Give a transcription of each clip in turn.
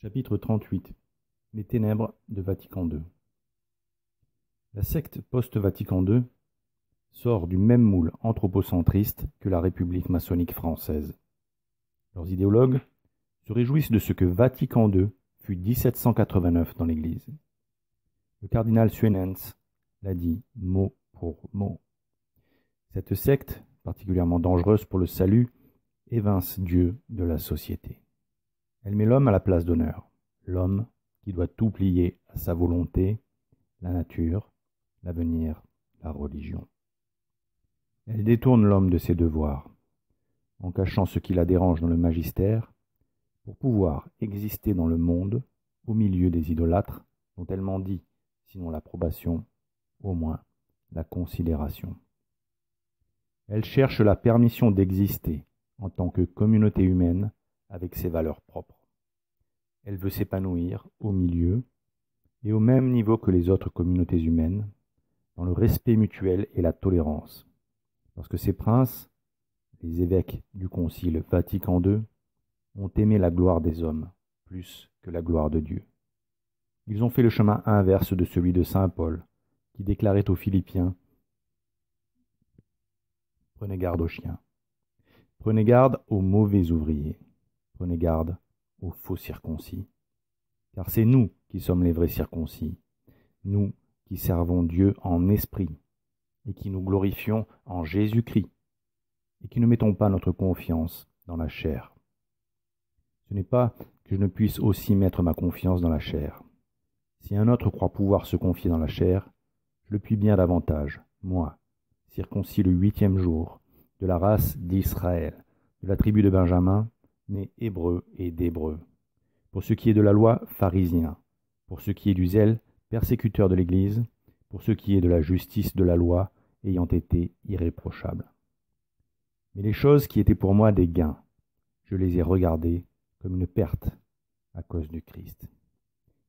Chapitre 38. Les ténèbres de Vatican II. La secte post-Vatican II sort du même moule anthropocentriste que la République maçonnique française. Leurs idéologues se réjouissent de ce que Vatican II fut 1789 dans l'Église. Le cardinal Suenens l'a dit mot pour mot. Cette secte, particulièrement dangereuse pour le salut, évince Dieu de la société. Elle met l'homme à la place d'honneur, l'homme qui doit tout plier à sa volonté, la nature, l'avenir, la religion. Elle détourne l'homme de ses devoirs, en cachant ce qui la dérange dans le magistère, pour pouvoir exister dans le monde, au milieu des idolâtres, dont elle m'en dit, sinon l'approbation, au moins la considération. Elle cherche la permission d'exister en tant que communauté humaine avec ses valeurs propres. Elle veut s'épanouir au milieu et au même niveau que les autres communautés humaines, dans le respect mutuel et la tolérance, parce que ces princes, les évêques du Concile Vatican II, ont aimé la gloire des hommes plus que la gloire de Dieu. Ils ont fait le chemin inverse de celui de saint Paul, qui déclarait aux Philippiens « Prenez garde aux chiens, prenez garde aux mauvais ouvriers, prenez garde aux faux circoncis, car c'est nous qui sommes les vrais circoncis, nous qui servons Dieu en esprit, et qui nous glorifions en Jésus-Christ, et qui ne mettons pas notre confiance dans la chair. Ce n'est pas que je ne puisse aussi mettre ma confiance dans la chair. Si un autre croit pouvoir se confier dans la chair, je le puis bien davantage, moi, circoncis le 8e jour, de la race d'Israël, de la tribu de Benjamin, né hébreu et d'hébreu. Pour ce qui est de la loi, pharisien. Pour ce qui est du zèle, persécuteur de l'Église. Pour ce qui est de la justice de la loi, ayant été irréprochable. Mais les choses qui étaient pour moi des gains, je les ai regardées comme une perte à cause du Christ.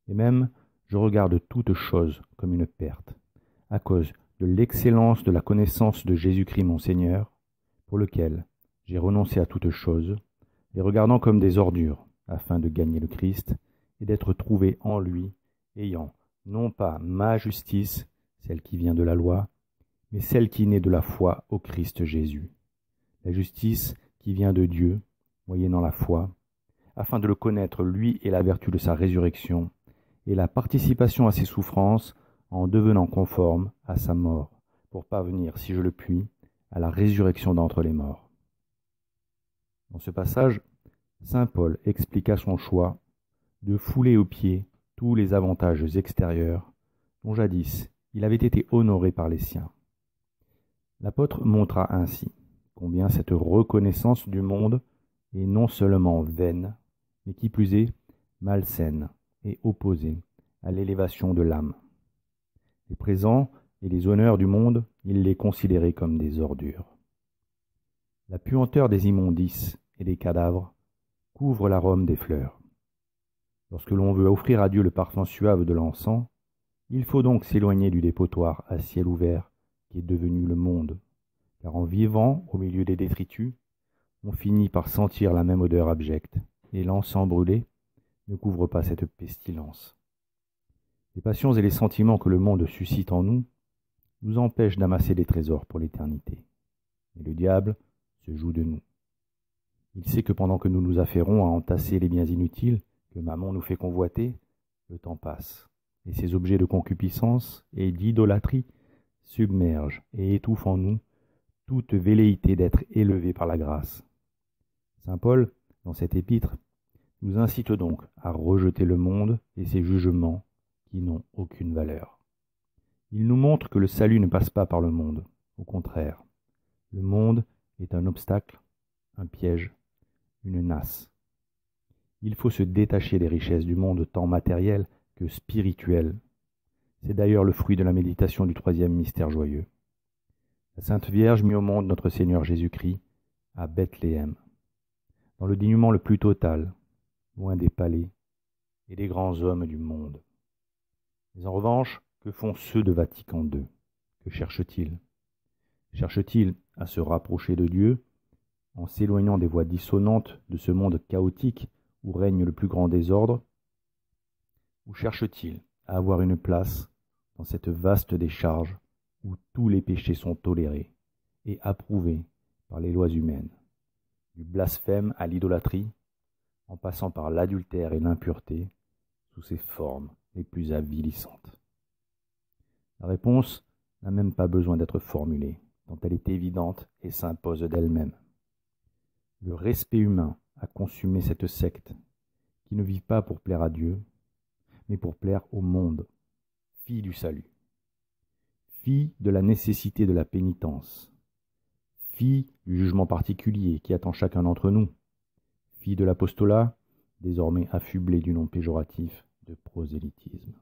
Et même, je regarde toutes choses comme une perte, à cause de l'excellence de la connaissance de Jésus-Christ mon Seigneur, pour lequel j'ai renoncé à toutes choses, les regardant comme des ordures, afin de gagner le Christ, et d'être trouvé en lui, ayant non pas ma justice, celle qui vient de la loi, mais celle qui naît de la foi au Christ Jésus, la justice qui vient de Dieu, moyennant la foi, afin de le connaître lui et la vertu de sa résurrection, et la participation à ses souffrances, en devenant conforme à sa mort, pour parvenir, si je le puis, à la résurrection d'entre les morts. Dans ce passage, saint Paul expliqua son choix de fouler aux pieds tous les avantages extérieurs dont jadis il avait été honoré par les siens. L'apôtre montra ainsi combien cette reconnaissance du monde est non seulement vaine, mais qui plus est malsaine et opposée à l'élévation de l'âme. Les présents et les honneurs du monde, il les considérait comme des ordures. La puanteur des immondices et des cadavres couvre l'arôme des fleurs. Lorsque l'on veut offrir à Dieu le parfum suave de l'encens, il faut donc s'éloigner du dépotoir à ciel ouvert qui est devenu le monde, car en vivant au milieu des détritus, on finit par sentir la même odeur abjecte, et l'encens brûlé ne couvre pas cette pestilence. Les passions et les sentiments que le monde suscite en nous nous empêchent d'amasser des trésors pour l'éternité. Et le diable se joue de nous. Il sait que pendant que nous nous affairons à entasser les biens inutiles que Mammon nous fait convoiter, le temps passe, et ces objets de concupiscence et d'idolâtrie submergent et étouffent en nous toute velléité d'être élevés par la grâce. Saint Paul, dans cette épître, nous incite donc à rejeter le monde et ses jugements qui n'ont aucune valeur. Il nous montre que le salut ne passe pas par le monde, au contraire. Le monde est un obstacle, un piège, une nasse. Il faut se détacher des richesses du monde tant matérielles que spirituelles. C'est d'ailleurs le fruit de la méditation du 3e mystère joyeux. La Sainte Vierge mit au monde notre Seigneur Jésus-Christ à Bethléem, dans le dénuement le plus total, loin des palais et des grands hommes du monde. Mais en revanche, que font ceux de Vatican II? Que cherchent-ils? Cherchent-ils à se rapprocher de Dieu en s'éloignant des voix dissonantes de ce monde chaotique où règne le plus grand désordre, ou cherche-t-il à avoir une place dans cette vaste décharge où tous les péchés sont tolérés et approuvés par les lois humaines, du blasphème à l'idolâtrie, en passant par l'adultère et l'impureté sous ses formes les plus avilissantes? La réponse n'a même pas besoin d'être formulée, tant elle est évidente et s'impose d'elle-même. Le respect humain a consumé cette secte qui ne vit pas pour plaire à Dieu, mais pour plaire au monde, fille du salut, fille de la nécessité de la pénitence, fille du jugement particulier qui attend chacun d'entre nous, fille de l'apostolat, désormais affublé du nom péjoratif de prosélytisme,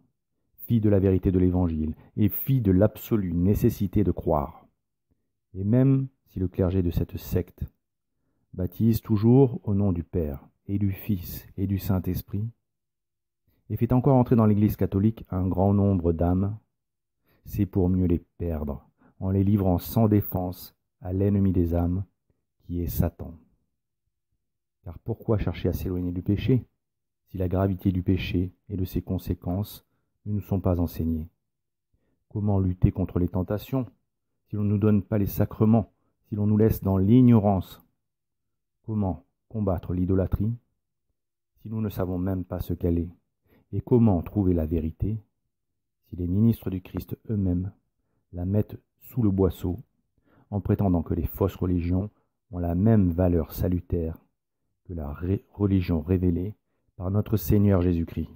fille de la vérité de l'Évangile et fille de l'absolue nécessité de croire. Et même si le clergé de cette secte baptise toujours au nom du Père et du Fils et du Saint-Esprit, et fait encore entrer dans l'Église catholique un grand nombre d'âmes, c'est pour mieux les perdre, en les livrant sans défense à l'ennemi des âmes, qui est Satan. Car pourquoi chercher à s'éloigner du péché, si la gravité du péché et de ses conséquences ne nous sont pas enseignées? Comment lutter contre les tentations, si l'on ne nous donne pas les sacrements, si l'on nous laisse dans l'ignorance? Comment combattre l'idolâtrie, si nous ne savons même pas ce qu'elle est? Et comment trouver la vérité, si les ministres du Christ eux-mêmes la mettent sous le boisseau, en prétendant que les fausses religions ont la même valeur salutaire que la religion révélée par notre Seigneur Jésus-Christ?